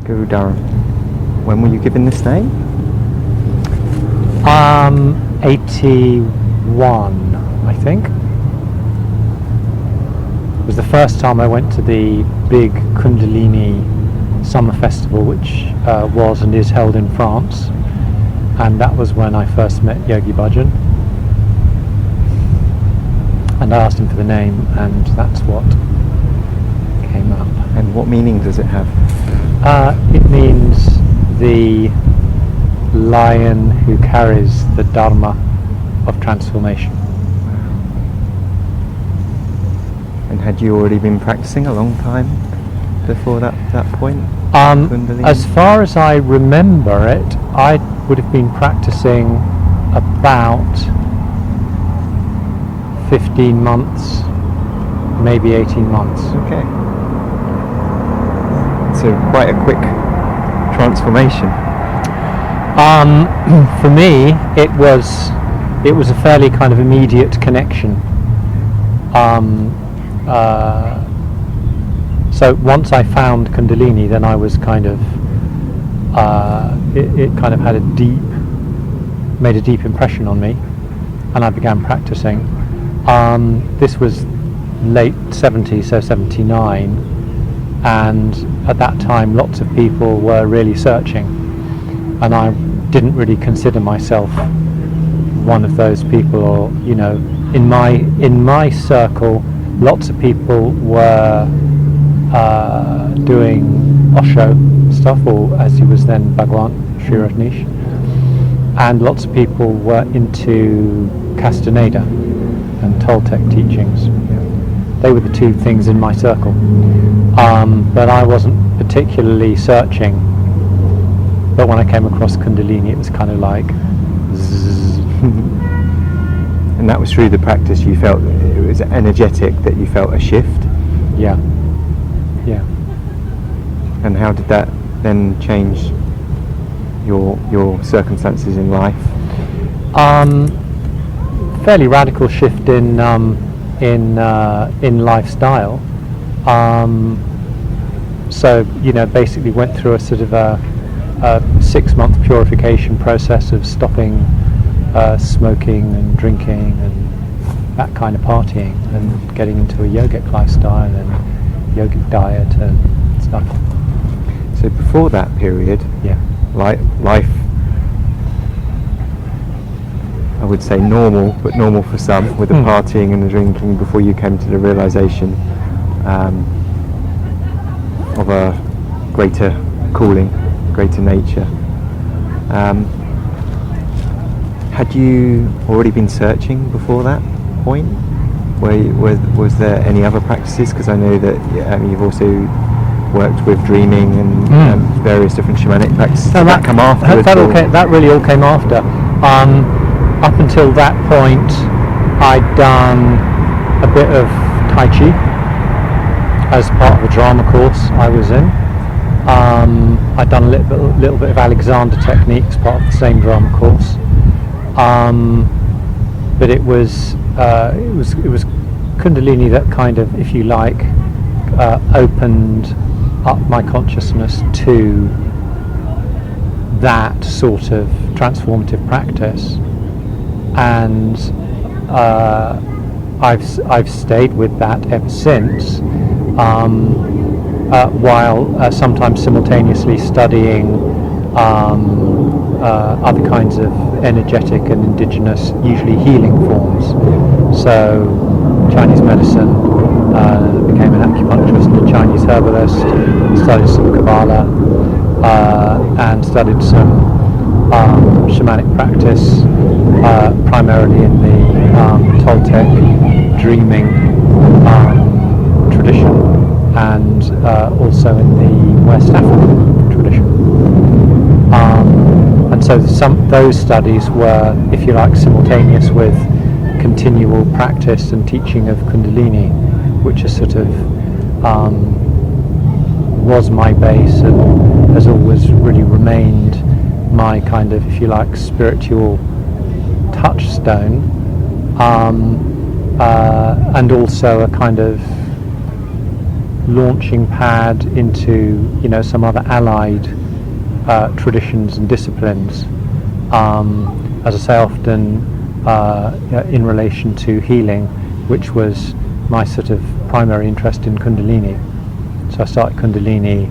Guru Dharam. When were you given this name? 81, I think. It was the first time I went to the big Kundalini summer festival, which was and is held in France, and that was when I first met Yogi Bhajan. And I asked him for the name, and that's what came up. And what meaning does it have? It means the lion who carries the Dharma of transformation. And had you already been practicing a long time before that point? As far as I remember it, I would have been practicing about 15 months, maybe 18 months. Okay. So quite a quick transformation. For me, it was a fairly kind of immediate connection. So once I found Kundalini, then I was kind of it kind of had made a deep impression on me, and I began practicing. This was late 70s, so 79, and at that time lots of people were really searching, and I didn't really consider myself one of those people, or in my circle lots of people were doing Osho stuff, or as he was then Bhagwan Sri Rajneesh, and lots of people were into Castaneda and Toltec teachings. They were the two things in my circle, but I wasn't particularly searching. But when I came across Kundalini, it was kind of like zzz. And that was through the practice you felt it was energetic, that you felt a shift? Yeah. And how did that then change your circumstances in life? Fairly radical shift in lifestyle. So basically went through a sort of a 6-month purification process of stopping smoking and drinking and that kind of partying, and getting into a yogic lifestyle and yogic diet and stuff. So before that period, life, I would say normal, but normal for some, with the partying and the drinking, before you came to the realization of a greater calling, greater nature. Had you already been searching before that point? Was there any other practices? Because I know that you've also worked with dreaming and various different shamanic practices. Did that come after? That really all came after. Up until that point, I'd done a bit of Tai Chi as part of a drama course I was in. I'd done a little bit of Alexander techniques, part of the same drama course. But it was Kundalini that kind of, if you like, opened up my consciousness to that sort of transformative practice, and I've stayed with that ever since, while sometimes simultaneously studying other kinds of energetic and indigenous, usually healing forms. So Chinese medicine, became an acupuncturist and a Chinese herbalist, studied some Kabbalah, and studied some shamanic practice, primarily in the Toltec dreaming tradition, and also in the West African tradition. And so those studies were, if you like, simultaneous with continual practice and teaching of Kundalini, which is sort of was my base and has always really remained my kind of, if you like, spiritual touchstone, and also a kind of launching pad into some other allied traditions and disciplines. As I say, often in relation to healing, which was my sort of primary interest in Kundalini. So I started Kundalini,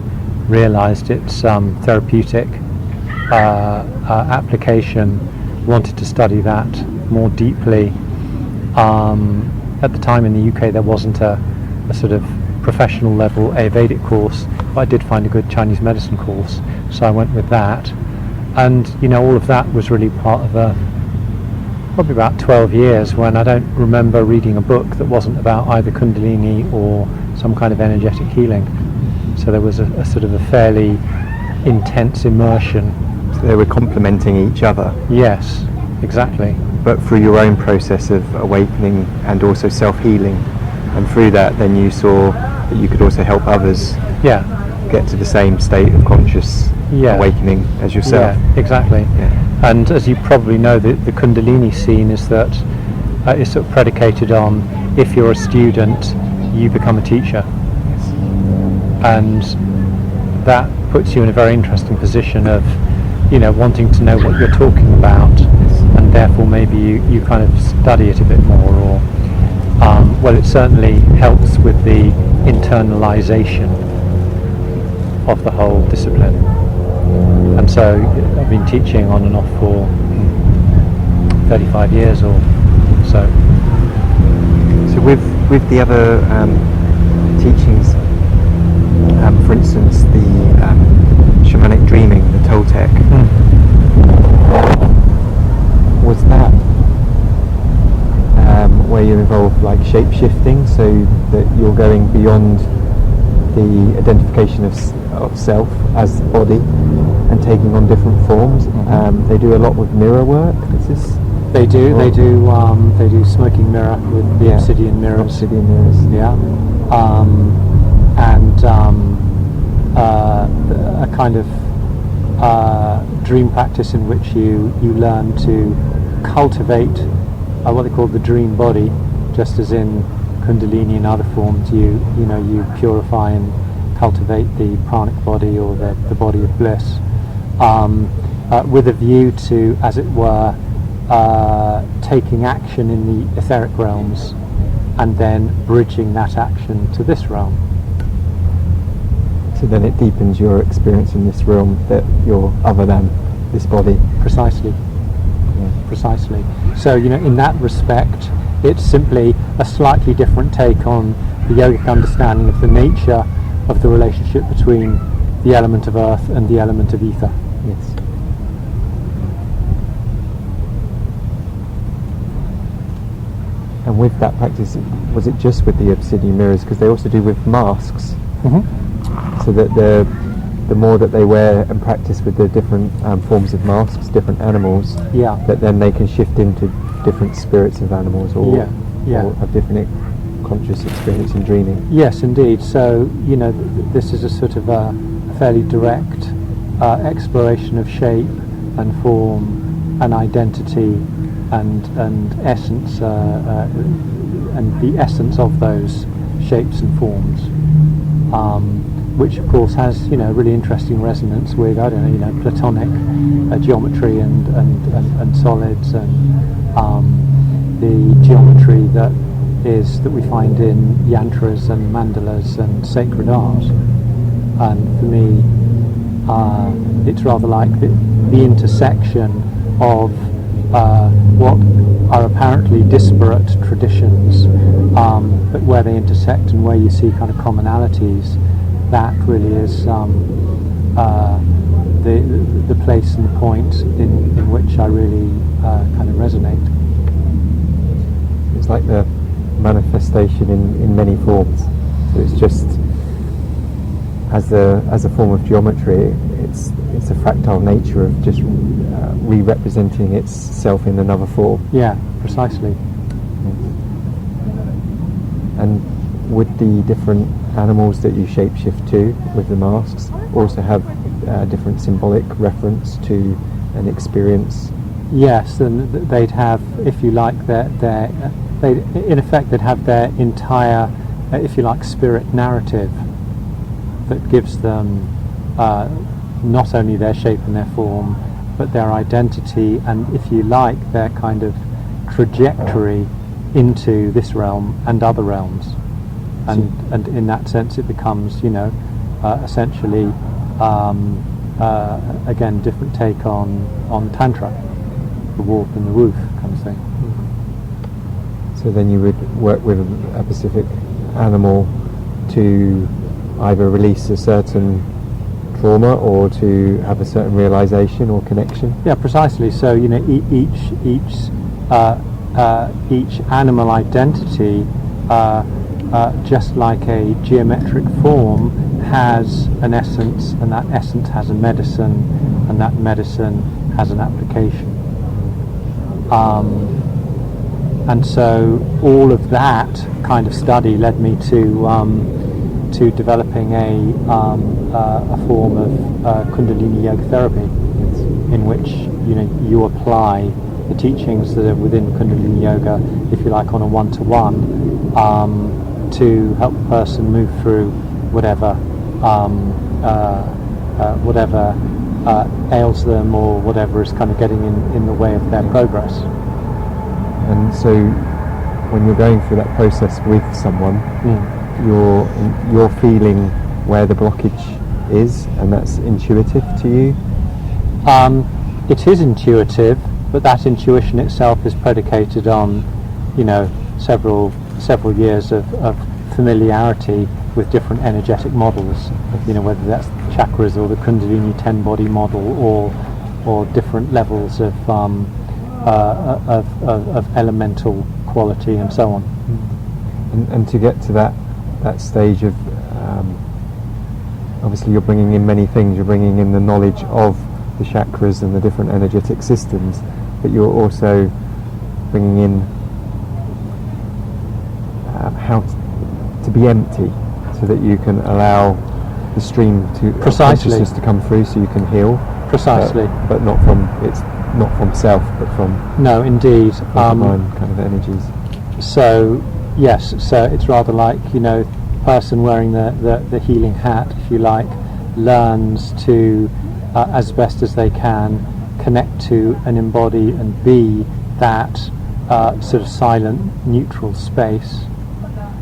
realised its therapeutic application, wanted to study that more deeply. At the time in the UK there wasn't a sort of professional level Ayurvedic course, but I did find a good Chinese medicine course, so I went with that. And all of that was really part of probably about 12 years when I don't remember reading a book that wasn't about either Kundalini or some kind of energetic healing. So there was a sort of a fairly intense immersion. So they were complementing each other. Yes, exactly. But through your own process of awakening and also self-healing, and through that then you saw that you could also help others get to the same state of conscious awakening as yourself. Yeah, exactly. Yeah. And as you probably know, the Kundalini scene is that it's sort of predicated on, if you're a student, you become a teacher. Yes. And that puts you in a very interesting position of, wanting to know what you're talking about, and therefore maybe you kind of study it a bit more, or well, it certainly helps with the internalization of the whole discipline. And so I've been teaching on and off for 35 years or so. So with the other teachings, for instance, the shamanic dreaming, the Toltec, was that where you involve like shape shifting, so that you're going beyond the identification of self as the body and taking on different forms? They do a lot with mirror work. They do smoking mirror with the obsidian mirrors. Yeah. And a kind of dream practice in which you learn to cultivate what they call the dream body, just as in Kundalini and other forms you purify and cultivate the pranic body, or the body of bliss, with a view to, as it were, taking action in the etheric realms and then bridging that action to this realm. So then it deepens your experience in this realm, that you're other than this body. Precisely. Precisely. So in that respect, it's simply a slightly different take on the yogic understanding of the nature of the relationship between the element of earth and the element of ether. Yes. And with that practice, was it just with the obsidian mirrors? Because they also do with masks. So that the more that they wear and practice with the different forms of masks, different animals, that then they can shift into different spirits of animals, or have different conscious experience in dreaming. Yes, indeed. So this is a sort of a fairly direct exploration of shape and form and identity and essence, and the essence of those shapes and forms, which of course has really interesting resonance with Platonic geometry and solids, and the geometry that we find in yantras and mandalas and sacred art. And for me, it's rather like the intersection of what are apparently disparate traditions, but where they intersect and where you see kind of commonalities. That really is the place and the point in which I really kind of resonate. It's like the manifestation in many forms. So it's just as a form of geometry, it's a fractal nature of just re-representing itself in another form. Yeah, precisely. And would the different animals that you shapeshift to with the masks also have different symbolic reference to an experience? Yes, and they'd have, if you like, they'd in effect they'd have their entire if you like, spirit narrative that gives them not only their shape and their form, but their identity, and if you like, their kind of trajectory into this realm and other realms. And in that sense it becomes, essentially again, different take on Tantra, the warp and the woof kind of thing. So then you would work with a specific animal to either release a certain trauma or to have a certain realization or connection? Yeah, precisely. So each animal identity, just like a geometric form, has an essence, and that essence has a medicine, and that medicine has an application. And so all of that kind of study led me to developing a form of Kundalini yoga therapy, in which you apply the teachings that are within Kundalini yoga, if you like, on a one-to-one, to help the person move through whatever ails them, or whatever is kind of getting in the way of their progress. And so when you're going through that process with someone, you're feeling where the blockage is, and that's intuitive to you? It is intuitive, but that intuition itself is predicated on several years of familiarity with different energetic models, whether that's the chakras or the Kundalini 10-body model, or different levels of elemental quality and so on. And to get to that stage of, obviously you're bringing in many things. You're bringing in the knowledge of the chakras and the different energetic systems, but you're also bringing in how to be empty, so that you can allow the stream of consciousness to come through, so you can heal. Precisely. But it's not from self, but from no, indeed, mind kind of energies. So yes, so it's rather like the person wearing the healing hat, if you like, learns to as best as they can connect to and embody and be that sort of silent, neutral space,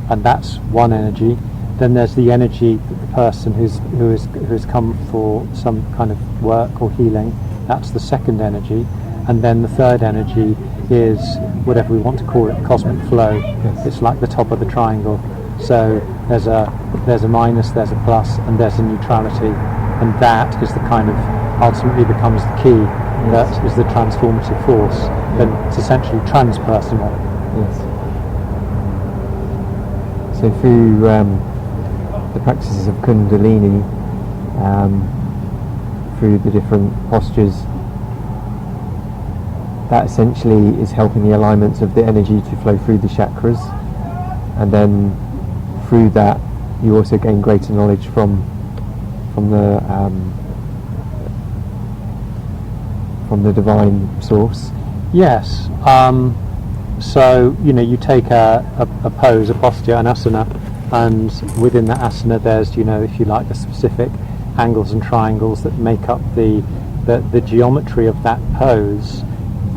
and that's one energy. Then there's the energy that the person who's come for some kind of work or healing. That's the second energy. And then the third energy is whatever we want to call it, cosmic flow. Yes. It's like the top of the triangle. So there's a minus, there's a plus, and there's a neutrality, and that is the kind of ultimately becomes the key. Yes. That is the transformative force. Then it's essentially transpersonal. Yes. So through the practices of Kundalini, through the different postures, that essentially is helping the alignments of the energy to flow through the chakras, and then through that you also gain greater knowledge from the divine source. Yes. So you take a pose, a posture, an asana, and within that asana there's if you like the specific angles and triangles that make up the geometry of that pose,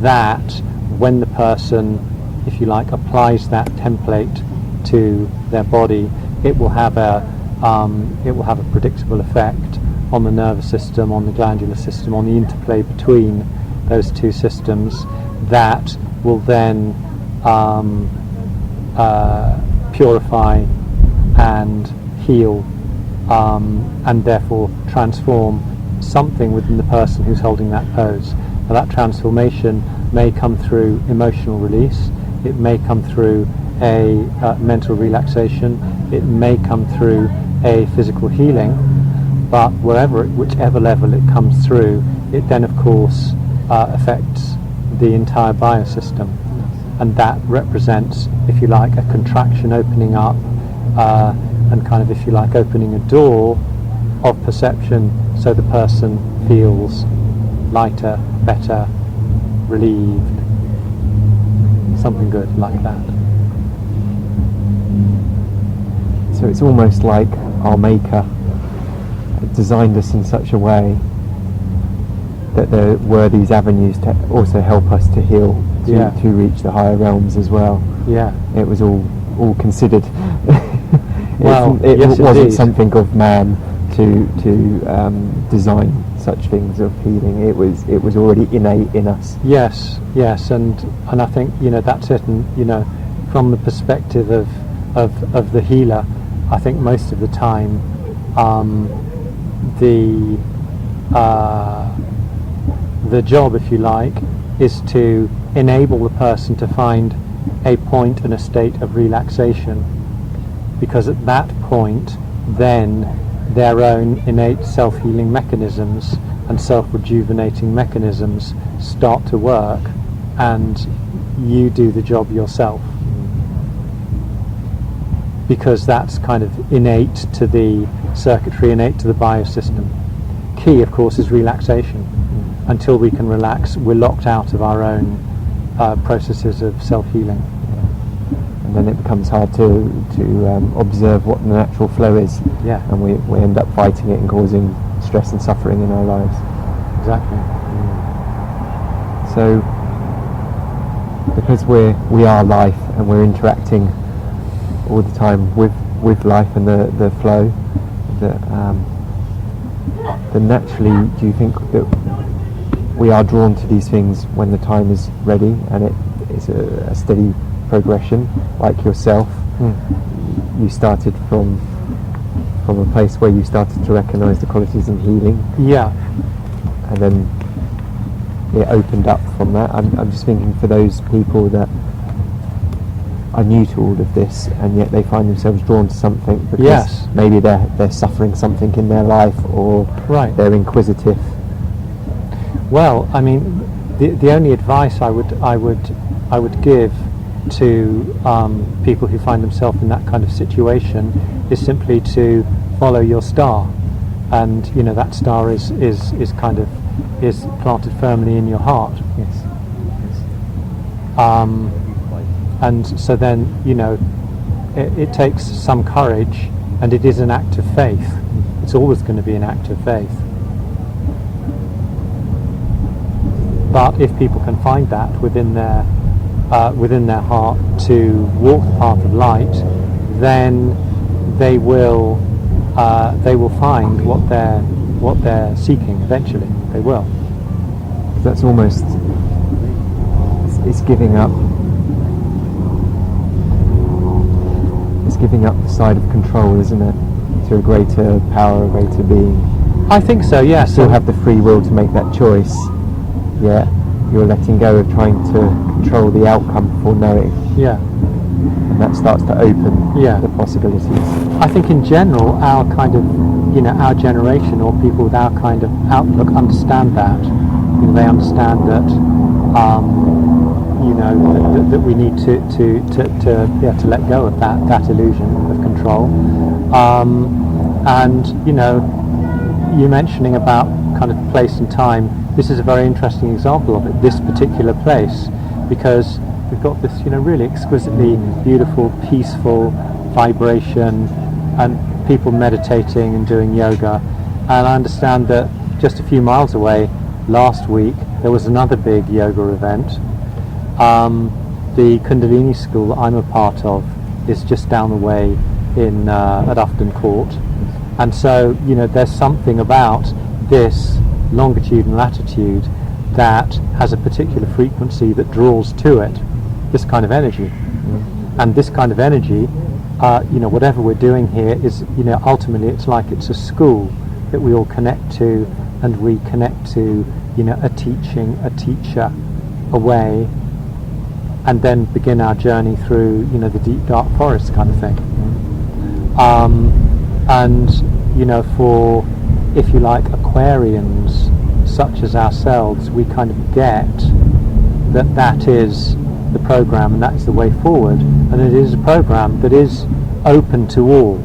that when the person, if you like, applies that template to their body, it will have a predictable effect on the nervous system, on the glandular system, on the interplay between those two systems, that will then purify and heal, and therefore transform something within the person who's holding that pose. Now, that transformation may come through emotional release, it may come through a mental relaxation, it may come through a physical healing, but whichever level it comes through, it then of course affects the entire biosystem, and that represents, if you like, a contraction opening up, and kind of, if you like, opening a door of perception, so the person feels lighter, better, relieved, something good like that. it's almost like our Maker designed us in such a way that there were these avenues to also help us to heal, to reach the higher realms as well. Yeah. It was all considered. Well, it yes, wasn't indeed. something of man to design such things of healing. It was already innate in us. Yes, and I think that's it. And from the perspective of the healer, I think most of the time the job, if you like, is to enable the person to find a point and a state of relaxation, because at that point then their own innate self-healing mechanisms and self-rejuvenating mechanisms start to work, and you do the job yourself, because that's kind of innate to the circuitry, innate to the biosystem. Key, of course, is relaxation. Until we can relax, we're locked out of our own processes of self-healing. And then it becomes hard to observe what the natural flow is. Yeah. And we end up fighting it and causing stress and suffering in our lives. Exactly. So, because we are life and we're interacting all the time with life and the flow, then naturally, do you think that we are drawn to these things when the time is ready, and it is a steady progression, like yourself? You started from a place where you started to recognise the qualities in healing. Yeah. And then it opened up from that. I'm just thinking, for those people that are new to all of this and yet they find themselves drawn to something because maybe they're suffering something in their life, or they're inquisitive. Well, I mean, the only advice I would give to people who find themselves in that kind of situation is simply to follow your star, and that star is planted firmly in your heart. Yes. And so then it takes some courage, and it is an act of faith. It's always going to be an act of faith. But if people can find that within their heart to walk the path of light, then they will find what they're seeking eventually. They will. That's almost, it's giving up. It's giving up the side of control, isn't it, to a greater power, a greater being. I think so. Yes. You still have the free will to make that choice. Yeah, you're letting go of trying to control the outcome before knowing. Yeah. And that starts to open the possibilities. I think in general, our kind of, our generation, or people with our kind of outlook, understand that. They understand that, that we need to let go of that illusion of control. And you mentioning about kind of place and time. This is a very interesting example of it, this particular place, because we've got this, really exquisitely beautiful, peaceful vibration, and people meditating and doing yoga. And I understand that just a few miles away, last week, there was another big yoga event. The Kundalini school that I'm a part of is just down the way at Ufton Court. And so, there's something about this longitude and latitude that has a particular frequency that draws to it this kind of energy. And this kind of energy, whatever we're doing here is, ultimately it's like it's a school that we all connect to, and we connect to, a teaching, a teacher, a way, and then begin our journey through, the deep dark forest kind of thing. And, for, if you like, Aquarians such as ourselves, we kind of get that is the program and that is the way forward, and it is a program that is open to all.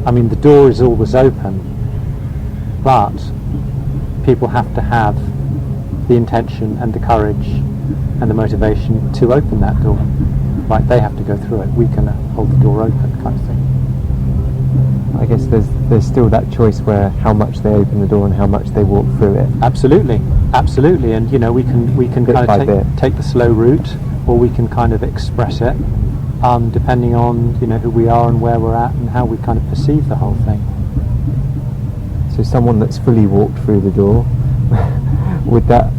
I mean, the door is always open, but people have to have the intention and the courage and the motivation to open that door. Like, they have to go through it. We can hold the door open, kind of thing. guess there's still that choice where how much they open the door and how much they walk through it. Absolutely, and we can Bit by kind of bit. take the slow route, or we can kind of express it, depending on who we are and where we're at and how we kind of perceive the whole thing. So someone that's fully walked through the door, would that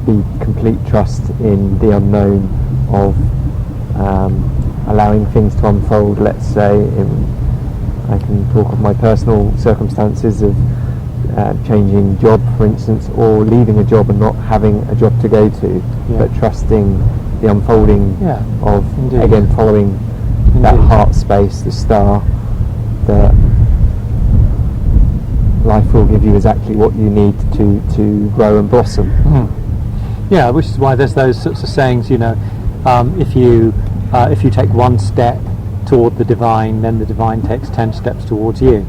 be complete trust in the unknown of allowing things to unfold? Let's say, I can talk of my personal circumstances of changing job, for instance, or leaving a job and not having a job to go to, but trusting the unfolding of, Indeed. again, following that heart space, the star, that life will give you exactly what you need to grow and blossom. Yeah, which is why there's those sorts of sayings, if you take one step toward the divine, then the divine takes 10 steps towards you.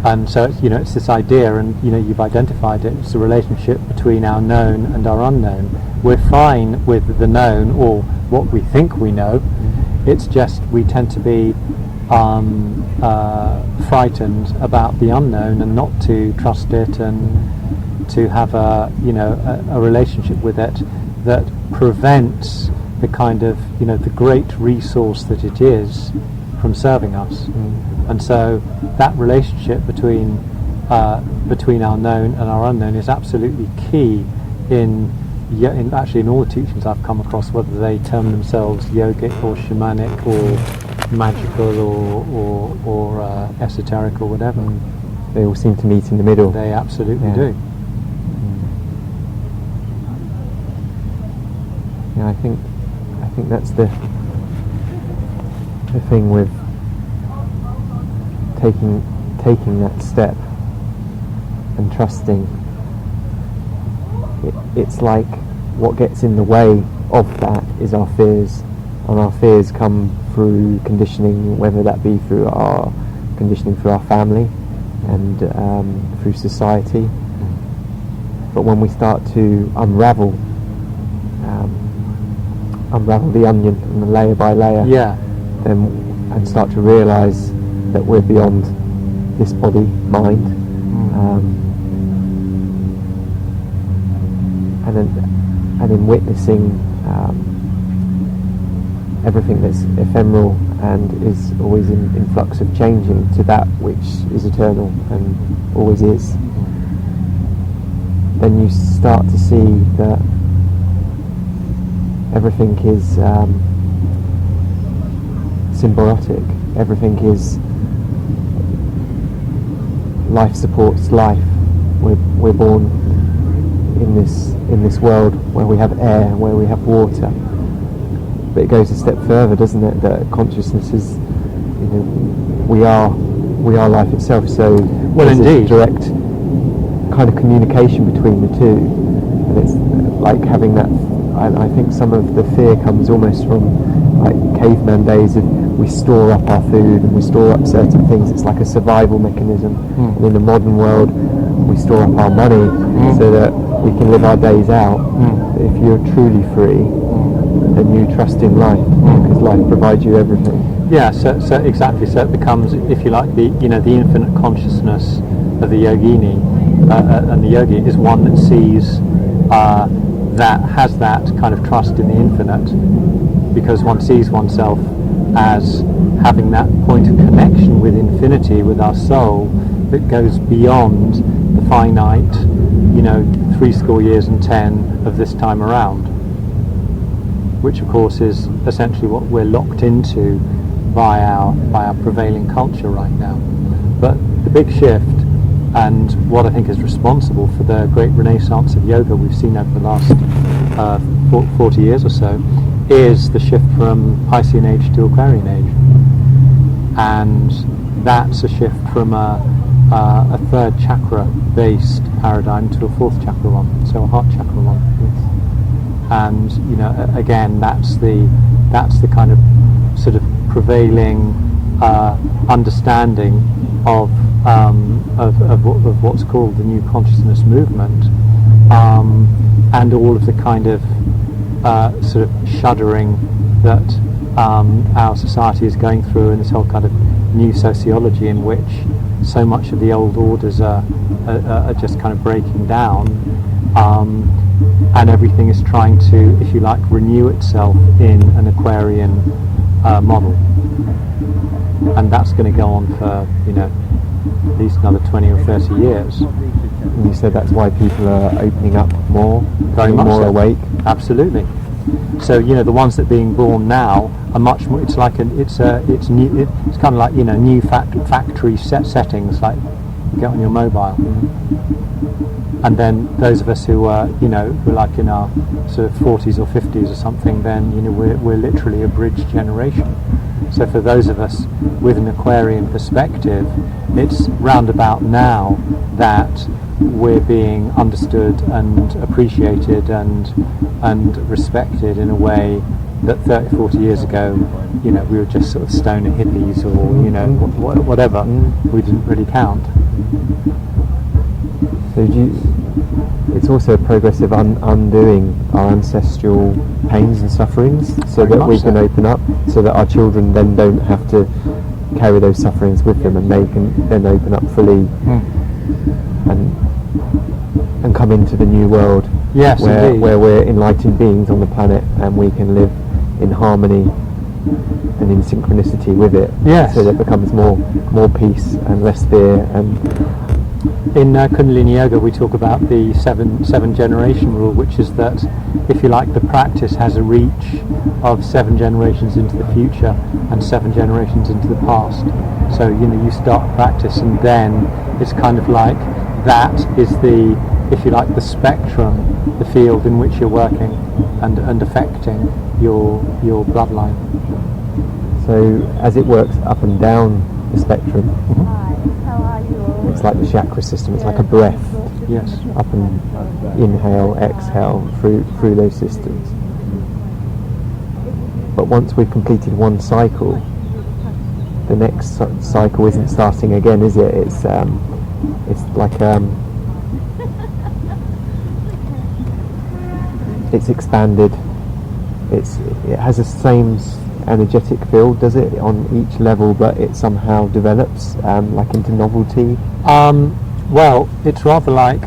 And so it's this idea, and you've identified it. It's the relationship between our known and our unknown. We're fine with the known, or what we think we know. It's just we tend to be frightened about the unknown and not to trust it and to have a relationship with it that prevents the kind of the great resource that it is from serving us. And so that relationship between our known and our unknown is absolutely key in all the teachings I've come across, whether they term themselves yogic or shamanic or magical or esoteric or whatever. They all seem to meet in the middle. They absolutely do. Yeah, I think that's the thing with taking that step and trusting. It's like what gets in the way of that is our fears, and our fears come through conditioning, whether that be through our conditioning through our family and through society. But when we start to unravel the onion and layer by layer, and start to realise that we're beyond this body, mind, and in witnessing everything that's ephemeral and is always in flux of changing to that which is eternal and always is, then you start to see that everything is symbiotic. Everything is life supports life. We're born in this world where we have air, where we have water. But it goes a step further, doesn't it? That consciousness is, we are life itself. So there's indeed, this direct kind of communication between the two, and it's like having that. I think some of the fear comes almost from like caveman days of we store up our food and we store up certain things. It's like a survival mechanism. And in the modern world, we store up our money so that we can live our days out. But if you're truly free, then you trust in life because life provides you everything. Yeah, so exactly. So it becomes, if you like, the infinite consciousness of the yogini, and the yogi is one that sees that has that kind of trust in the infinite, because one sees oneself as having that point of connection with infinity, with our soul, that goes beyond the finite, 70 years and 10 of this time around, which of course is essentially what we're locked into by our prevailing culture right now. But the big shift, and what I think is responsible for the great renaissance of yoga we've seen over the last 40 years or so, is the shift from Piscean age to Aquarian age. And that's a shift from a third chakra based paradigm to a fourth chakra one, so a heart chakra one. And again, that's the kind of sort of prevailing understanding of what's called the New Consciousness movement, and all of the kind of sort of shuddering that our society is going through, and this whole kind of new sociology in which so much of the old orders are just kind of breaking down, and everything is trying to, if you like, renew itself in an Aquarian model, and that's going to go on for at least another 20 or 30 years. And you said that's why people are opening up more, Very much more so. awake. Absolutely. So the ones that are being born now are much more. It's like it's new. It's kind of like new factory settings, like you get on your mobile. And then those of us who are who are like in our sort of 40s or 50s or something, then we're literally a bridge generation. So for those of us with an Aquarian perspective, it's roundabout now that we're being understood and appreciated and respected in a way that 30, 40 years ago, we were just sort of stoner hippies or whatever. We didn't really count. So it's also a process of undoing our ancestral pains and sufferings, so Very that we much can so. open up, so that our children then don't have to carry those sufferings with them, and they can then open up fully and come into the new world, Yes, indeed. where we're enlightened beings on the planet, and we can live in harmony and in synchronicity with it. Yes. So that becomes more peace and less fear. And In Kundalini Yoga, we talk about the seven generation rule, which is that, if you like, the practice has a reach of 7 generations into the future and 7 generations into the past. So you start practice, and then it's kind of like that is the, if you like, the spectrum, the field in which you're working and affecting your bloodline. so as it works up and down the spectrum, it's like the chakra system. It's like a breath, Yes. up and inhale, exhale through those systems. But once we've completed one cycle, the next cycle isn't starting again, is it? It's like it's expanded. It has the same energetic field, does it, on each level, but it somehow develops like into novelty. Well, it's rather like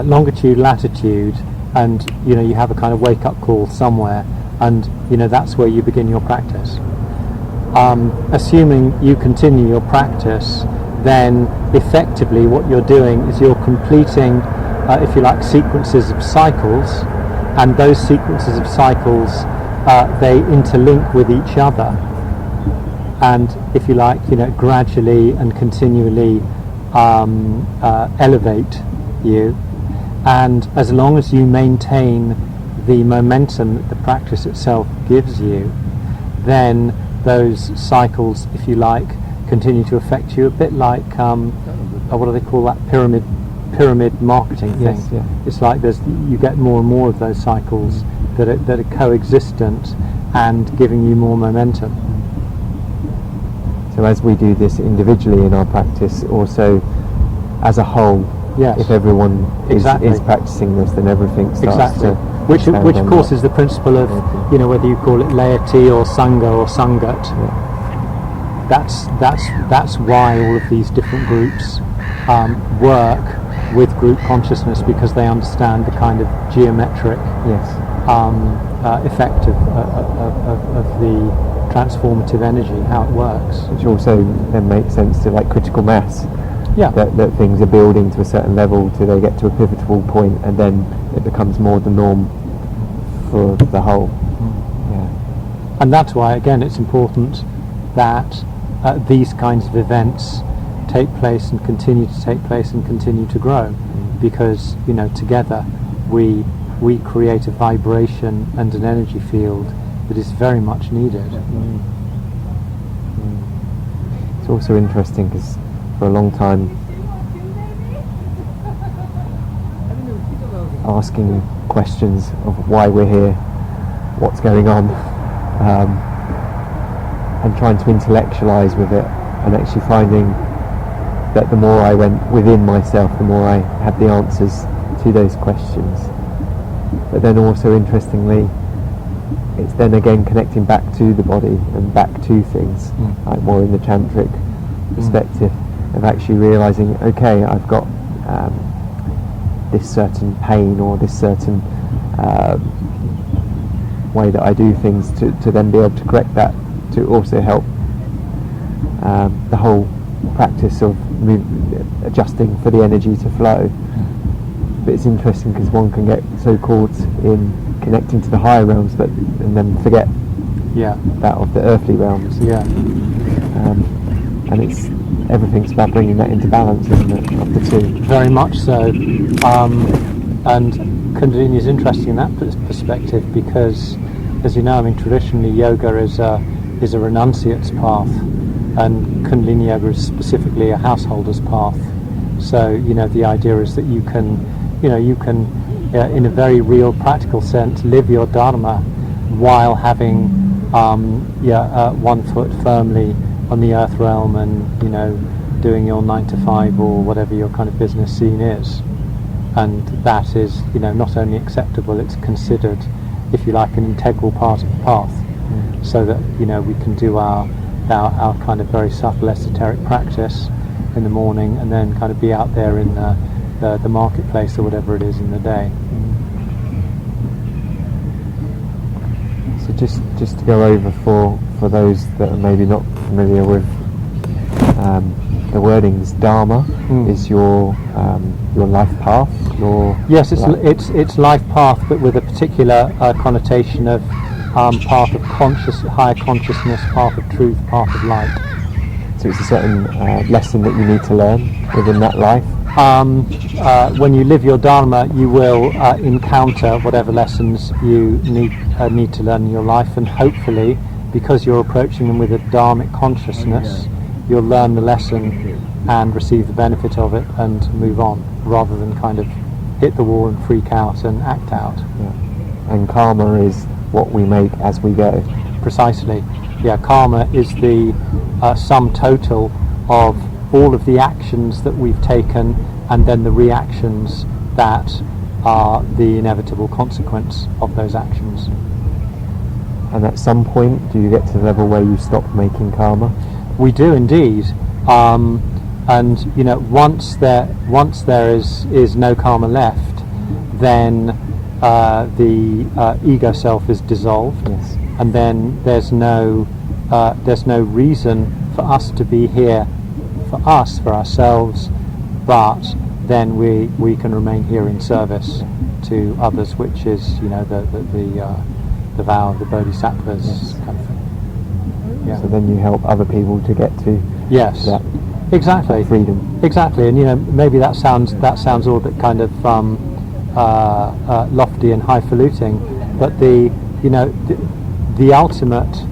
longitude, latitude, and you have a kind of wake-up call somewhere, and that's where you begin your practice. Assuming you continue your practice, then effectively what you're doing is you're completing, if you like, sequences of cycles, and those sequences of cycles they interlink with each other, and if you like, gradually and continually elevate you. And as long as you maintain the momentum that the practice itself gives you, then those cycles, if you like, continue to affect you, a bit like what do they call that, pyramid marketing thing. Yes, yeah. It's like you get more and more of those cycles that are coexistent and giving you more momentum. So as we do this individually in our practice, also as a whole, Yes. if everyone Exactly. is practicing this, then everything starts Exactly. to Which expand of on course that. is the principle of, whether you call it laity or sangha or sangat. That's why all of these different groups work with group consciousness, because they understand the kind of geometric Yes. effect of the transformative energy, how it works. Which also then makes sense to like critical mass. Yeah. That things are building to a certain level till they get to a pivotal point, and then it becomes more the norm for the whole. Yeah. And that's why, again, it's important that these kinds of events take place and continue to take place and continue to grow, because together we create a vibration and an energy field that is very much needed. It's also interesting because for a long time asking questions of why we're here, what's going on, and trying to intellectualize with it, and actually finding that the more I went within myself, the more I had the answers to those questions. But then also interestingly, it's then again connecting back to the body and back to things, like more in the tantric perspective of actually realizing, okay, I've got this certain pain or this certain way that I do things, to then be able to correct that, to also help the whole practice of adjusting for the energy to flow. But it's interesting because one can get so caught in connecting to the higher realms, and then forget that of the earthly realms. And it's everything's about bringing that into balance, isn't it, of the two? Very much so. And Kundalini is interesting in that perspective because, as you know, I mean, traditionally yoga is a renunciate's path, and Kundalini yoga is specifically a householder's path. So, you know, the idea is that you can in a very real, practical sense, live your dharma while having one foot firmly on the earth realm, and, you know, doing your 9 to 5 or whatever your kind of business scene is. And that is, you know, not only acceptable, it's considered, if you like, an integral part of the path, so that, you know, we can do our kind of very subtle esoteric practice in the morning, and then kind of be out there in the marketplace or whatever it is in the day. So just to go over for those that are maybe not familiar with the wordings, Dharma is your life path. Yes, it's life path, but with a particular connotation of path of higher consciousness, path of truth, path of light. So it's a certain lesson that you need to learn within that life. When you live your Dharma, you will encounter whatever lessons you need to learn in your life, and hopefully, because you're approaching them with a Dharmic consciousness, you'll learn the lesson and receive the benefit of it and move on, rather than kind of hit the wall and freak out and act out. And karma is what we make as we go. Precisely. Yeah, karma is the sum total of all of the actions that we've taken, and then the reactions that are the inevitable consequence of those actions. And at some point, do you get to the level where you stop making karma? We do indeed, and you know, once there is no karma left, then the ego self is dissolved, and then there's no reason for us to be here, for ourselves, but then we can remain here in service to others, which is, you know, the vow of the bodhisattvas kind of thing. Yeah. So then you help other people to get to that freedom. Exactly, and, you know, maybe that sounds all a bit kind of lofty and highfalutin, but the ultimate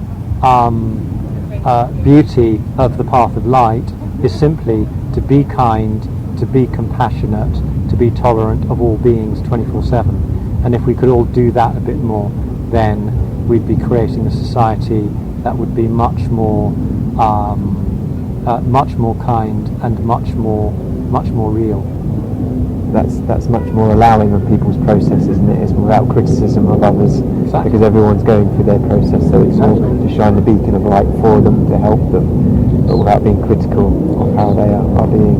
beauty of the path of light is simply to be kind, to be compassionate, to be tolerant of all beings 24/7. And if we could all do that a bit more, then we'd be creating a society that would be much more kind and much more real. That's much more allowing of people's process, isn't it? It's without criticism of others, because everyone's going through their process, so it's more to shine the beacon of light for them, to help them, but without being critical of how they are being.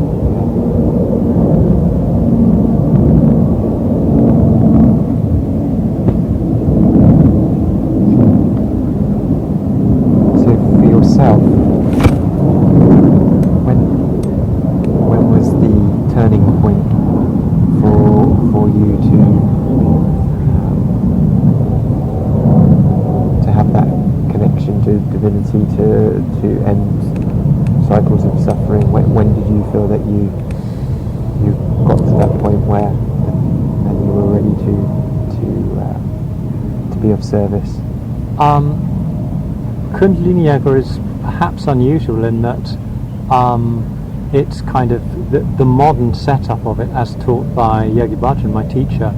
So for yourself, when was the turning point for you to have that connection to divinity, to end cycles of suffering? When did you feel that you got to that point where you were ready to be of service? Kundalini yoga is perhaps unusual in that it's kind of the modern setup of it, as taught by Yogi Bhajan, my teacher,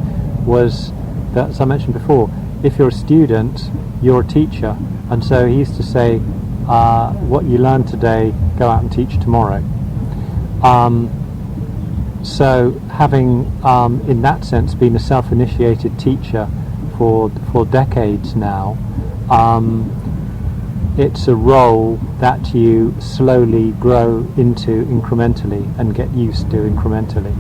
was that, as I mentioned before, if you're a student, you're a teacher, and so he used to say, what you learn today, go out and teach tomorrow. So having, in that sense, been a self-initiated teacher for decades now. It's a role that you slowly grow into incrementally and get used to incrementally.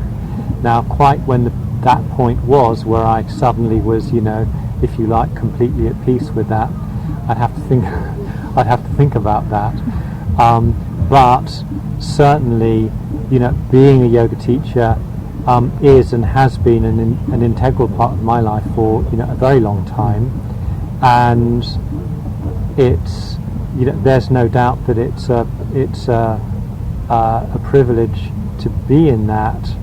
Now, quite when that point was where I suddenly was, if you like, completely at peace with that, I'd have to think. I'd have to think about that. But certainly, being a yoga teacher is and has been an integral part of my life for a very long time, and it's there's no doubt that it's a privilege to be in that,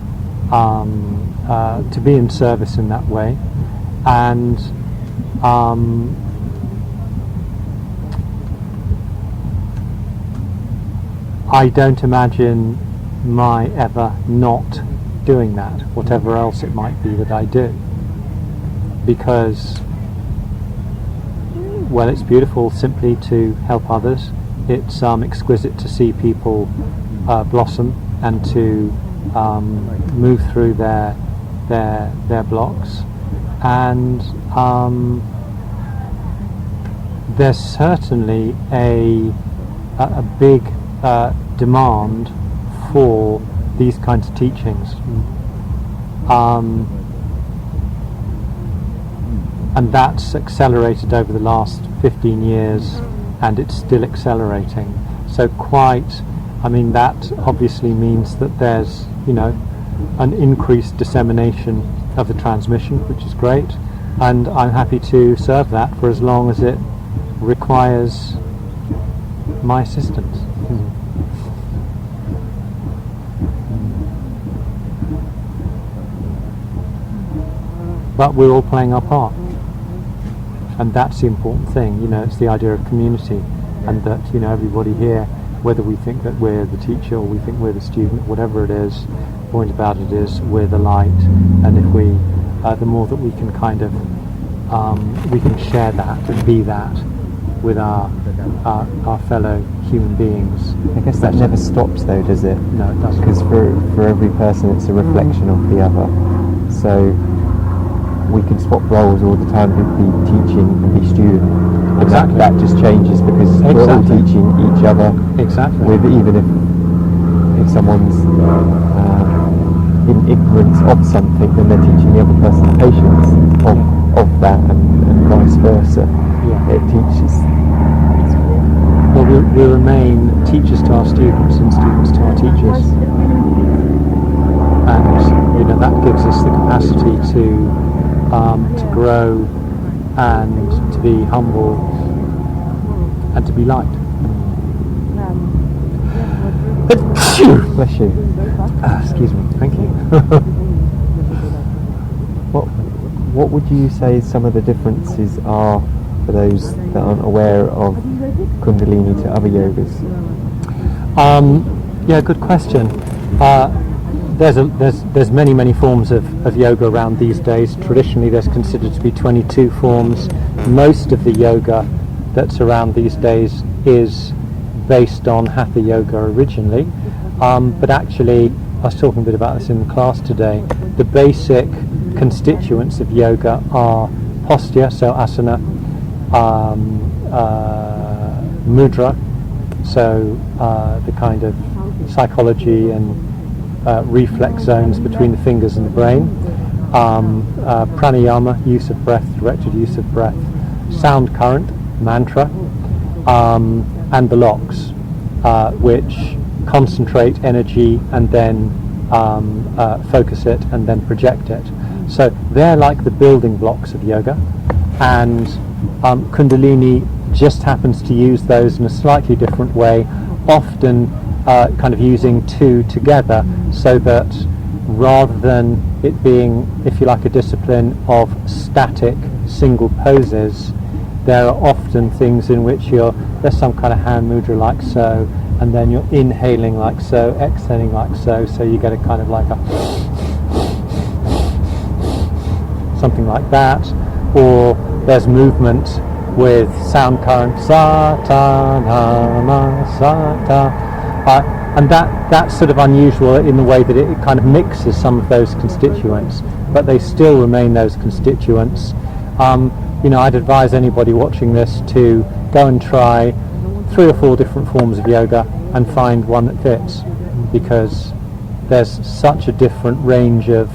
to be in service in that way, and I don't imagine my ever not doing that, whatever else it might be that I do, because, well, it's beautiful simply to help others. It's exquisite to see people blossom and to move through their blocks, and there's certainly a big demand for these kinds of teachings, and that's accelerated over the last 15 years, and it's still accelerating. So that obviously means that there's an increased dissemination of the transmission, which is great, and I'm happy to serve that for as long as it requires my assistance. But we're all playing our part, and that's the important thing. It's the idea of community, and that everybody here, whether we think that we're the teacher or we think we're the student, whatever it is, the point about it is we're the light, and if we, the more that we can kind of, we can share that and be that with our fellow human beings. I guess that never stops, though, does it? No, it doesn't. Because for every person, it's a reflection of the other. So we can swap roles all the time, be teaching and be student. And exactly. That just changes because we're all teaching each other. Exactly. With even if someone's in ignorance of something, then they're teaching the other person patience of that, and vice versa. Yeah. It teaches. Well, we remain teachers to our students and students to our teachers, and that gives us the capacity to grow and to be humble and to be light. Bless you. Excuse me. Thank you. What would you say some of the differences are for those that aren't aware of Kundalini to other yogas? Yeah, good question. There's many forms of yoga around these days. Traditionally, there's considered to be 22 forms. Most of the yoga that's around these days is based on Hatha yoga originally, but actually, I was talking a bit about this in the class today. The basic constituents of yoga are posture, so asana, mudra, so the kind of psychology and reflex zones between the fingers and the brain, pranayama, use of breath, directed use of breath, sound current, mantra, and the locks, which concentrate energy and then focus it and then project it. So they're like the building blocks of yoga, and Kundalini just happens to use those in a slightly different way, often kind of using two together, so that rather than it being, if you like, a discipline of static single poses, there are often things in which there's some kind of hand mudra like so, and then you're inhaling like so, exhaling like so you get a kind of like a something like that, or there's movement with sound current, sa ta na ma sa ta, and that's sort of unusual in the way that it kind of mixes some of those constituents, but they still remain those constituents. I'd advise anybody watching this to go and try 3 or 4 different forms of yoga and find one that fits, because there's such a different range of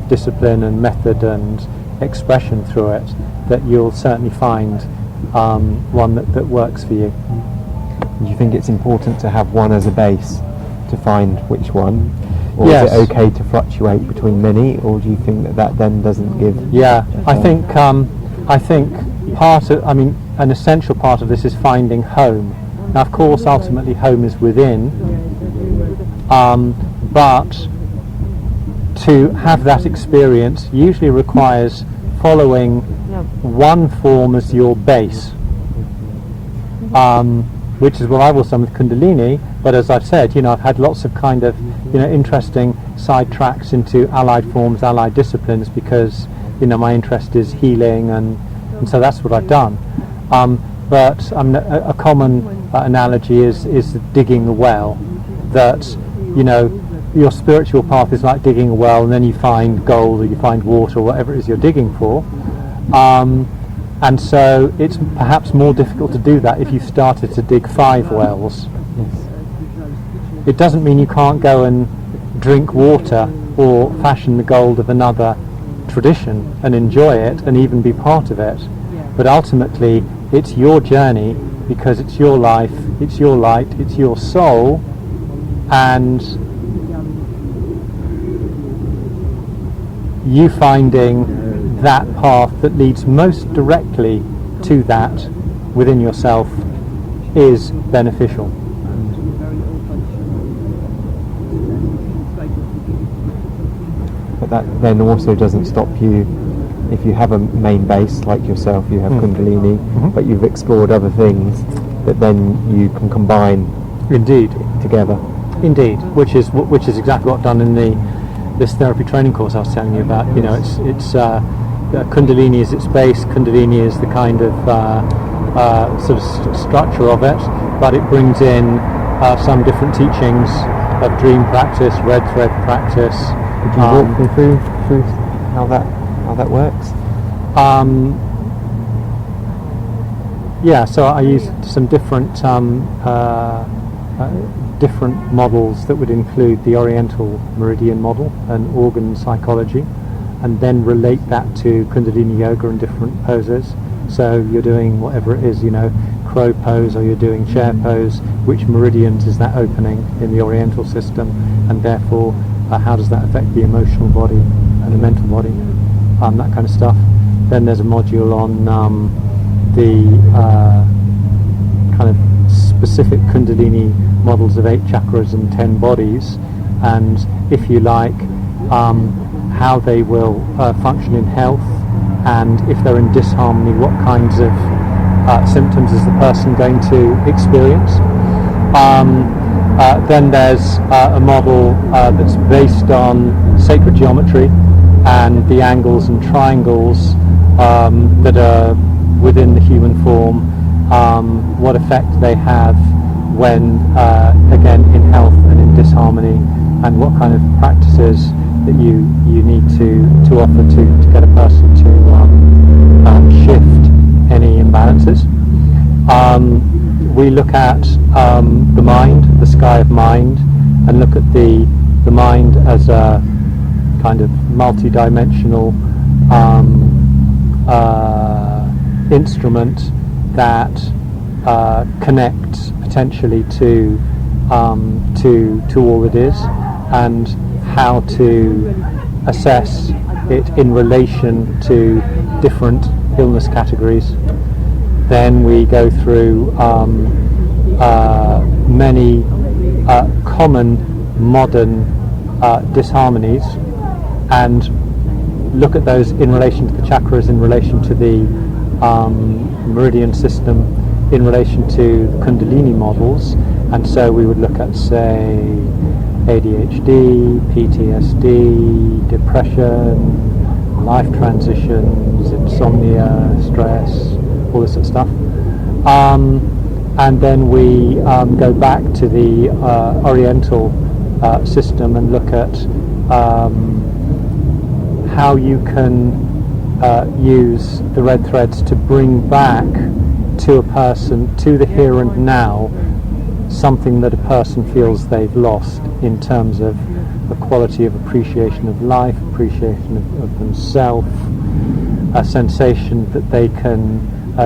discipline and method and expression through it that you'll certainly find one that works for you. Do you think it's important to have one as a base to find which one? Or Yes. is it okay to fluctuate between many, or do you think that then doesn't give... Yeah, I think an essential part of this is finding home. Now, of course, ultimately home is within, but to have that experience usually requires following one form as your base, which is what I've also done with Kundalini. But as I've said, I've had lots of kind of interesting side tracks into allied forms, allied disciplines, because my interest is healing, and so that's what I've done. But a common analogy is digging a well. That your spiritual path is like digging a well, and then you find gold or you find water or whatever it is you're digging for. And so it's perhaps more difficult to do that if you've started to dig 5 wells. Yes. It doesn't mean you can't go and drink water or fashion the gold of another tradition and enjoy it and even be part of it. But ultimately, it's your journey, because it's your life, it's your light, it's your soul, and you finding that path that leads most directly to that within yourself is beneficial. But that then also doesn't stop you, if you have a main base like yourself, you have Kundalini, but you've explored other things, that then you can combine Indeed. together. Indeed, which is exactly what I've done in this therapy training course I was telling you about. It's Kundalini is its base. Kundalini is the kind of sort of structure of it, but it brings in some different teachings of dream practice, red thread practice. Could you walk me through how that works? Yeah, so I used some different different models that would include the Oriental Meridian model and organ psychology, and then relate that to Kundalini yoga and different poses. So you're doing whatever it is, crow pose, or you're doing chair pose, which meridians is that opening in the Oriental system, and therefore how does that affect the emotional body and the mental body, that kind of stuff. Then there's a module on the kind of specific Kundalini models of 8 chakras and 10 bodies, and if you like, how they will function in health, and if they're in disharmony, what kinds of symptoms is the person going to experience. Then there's a model that's based on sacred geometry and the angles and triangles that are within the human form, what effect they have when, again, in health and in disharmony, and what kind of practices that you need to offer to get a person to shift any imbalances. We look at the mind, the sky of mind, and look at the mind as a kind of multi-dimensional instrument that connects potentially to all it is, and how to assess it in relation to different illness categories. Then we go through many common modern disharmonies and look at those in relation to the chakras, in relation to the meridian system, in relation to Kundalini models. And so we would look at, say, ADHD, PTSD, depression, life transitions, insomnia, stress, all this sort of stuff. And then we go back to the Oriental system and look at how you can use the red threads to bring back to a person, to the here and now, something that a person feels they've lost in terms of a quality of appreciation of life, appreciation of themselves, a sensation that they can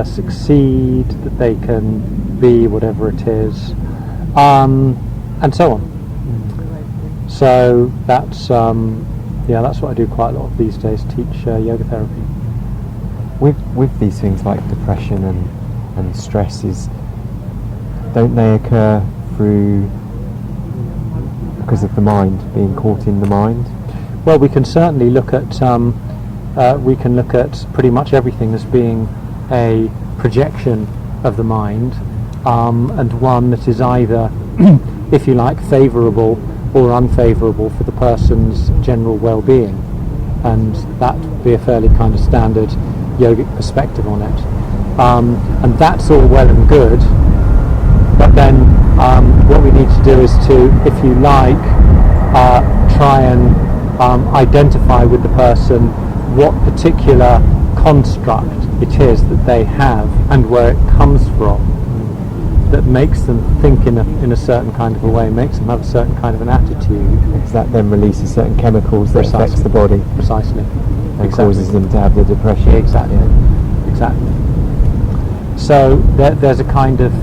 succeed, that they can be whatever it is, and so on. So that's that's what I do quite a lot of these days, teach yoga therapy. With these things like depression and stresses, don't they occur because of the mind, being caught in the mind? Well, we can certainly look at pretty much everything as being a projection of the mind, and one that is either, if you like, favourable or unfavourable for the person's general well-being, and that would be a fairly kind of standard yogic perspective on it. And that's all well and good, but then what we need to do is to, if you like, try and identify with the person what particular construct it is that they have and where it comes from, that makes them think in a certain kind of a way, makes them have a certain kind of an attitude. Because that then releases certain chemicals that affects the body. Precisely. And causes them to have the depression. Exactly. Exactly. So there's a kind of,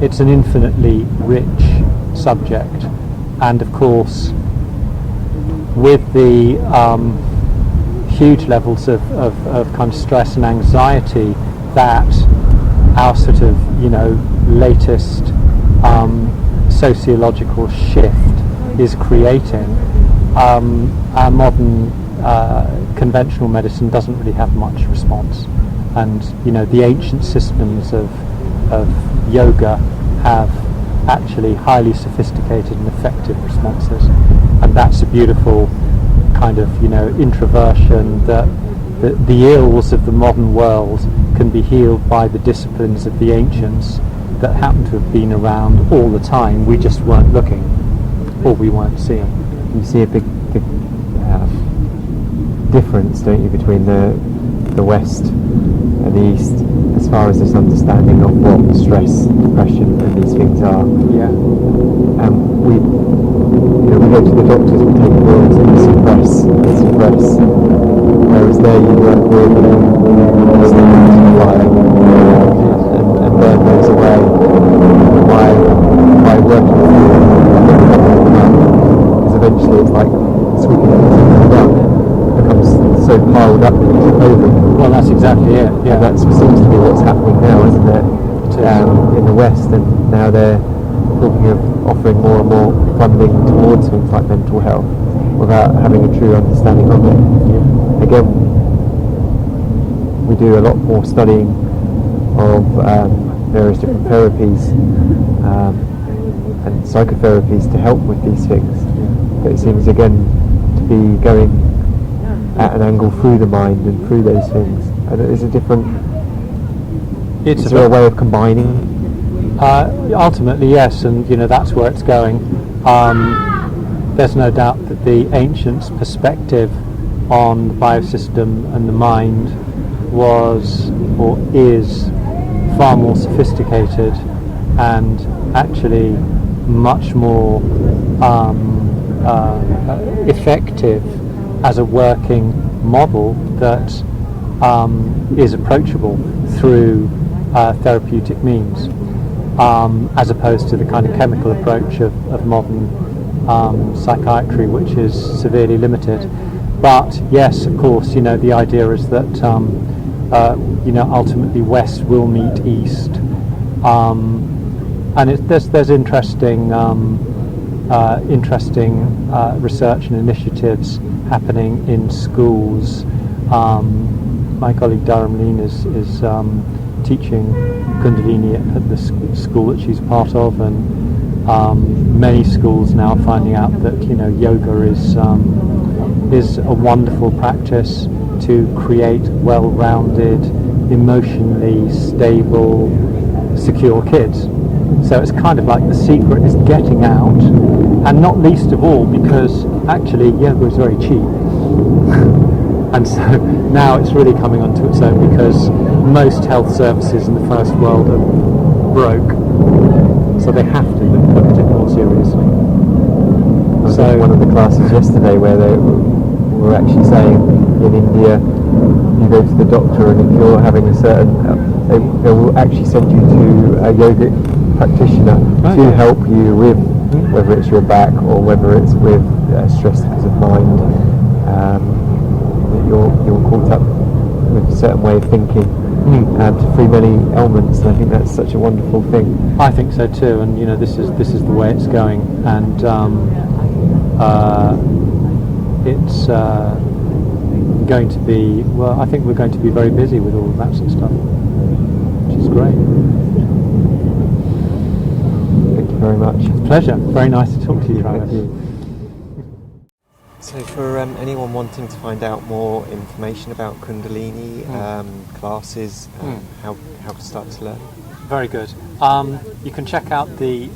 it's an infinitely rich subject, and of course with the huge levels of kind of stress and anxiety that our sort of latest sociological shift is creating, our modern conventional medicine doesn't really have much response, and the ancient systems of yoga have actually highly sophisticated and effective responses, and that's a beautiful kind of introversion that the ills of the modern world can be healed by the disciplines of the ancients that happen to have been around all the time. We just weren't looking, or we weren't seeing. You see a big difference, don't you, between the West and the East as far as this understanding of what stress, depression and these things are. Yeah. We go to the doctors and take pills and suppress, whereas there you work with fire and burn those away by working with them, because eventually it's like sweeping everything down. Becomes so piled up that you tip over. Well, that's exactly it. Yeah, and that seems to be what's happening now, isn't it? In the West, and now they're talking of offering more and more funding towards things like mental health without having a true understanding of it. Yeah. Again, we do a lot more studying of various different therapies and psychotherapies to help with these things. But it seems again to be going at an angle through the mind and through those things. And is there a way of combining? Ultimately, yes, and that's where it's going. There's no doubt that the ancients' perspective on the biosystem and the mind was, or is, far more sophisticated and actually much more effective as a working model that is approachable through therapeutic means, as opposed to the kind of chemical approach of modern psychiatry, which is severely limited. But yes, of course, the idea is that ultimately West will meet East, and there's interesting research and initiatives happening in schools. My colleague Dharam is teaching Kundalini at the school that she's part of, and many schools now finding out that yoga is a wonderful practice to create well-rounded, emotionally stable, secure kids. So it's kind of like the secret is getting out, and not least of all because actually yoga is very cheap. And so now it's really coming onto its own, because most health services in the first world are broke, so they have to look at it more seriously. I was in one of the classes yesterday where they were actually saying in India, you go to the doctor and if you're having a certain, they will actually send you to a yogic practitioner to help you with whether it's your back or whether it's with stress because of mind. That you're caught up with a certain way of thinking to free many ailments, and I think that's such a wonderful thing. I think so too, and this is the way it's going, and it's going to be, well, I think we're going to be very busy with all of that sort of stuff, which is great. Thank you very much. It's a pleasure. Very nice to talk to you, Travis. Thank you. So for anyone wanting to find out more information about Kundalini, classes, how to start to learn? Very good. You can check out the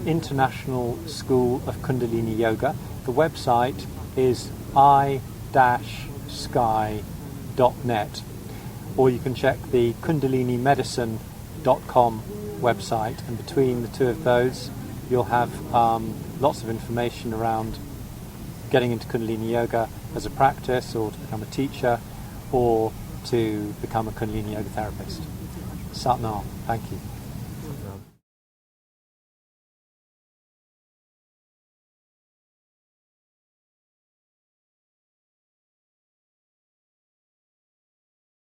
International School of Kundalini Yoga. The website is i-sky.net, or you can check the kundalinimedicine.com website, and between the two of those you'll have lots of information around getting into Kundalini Yoga as a practice, or to become a teacher, or to become a Kundalini Yoga therapist. Sat Nam. Thank you.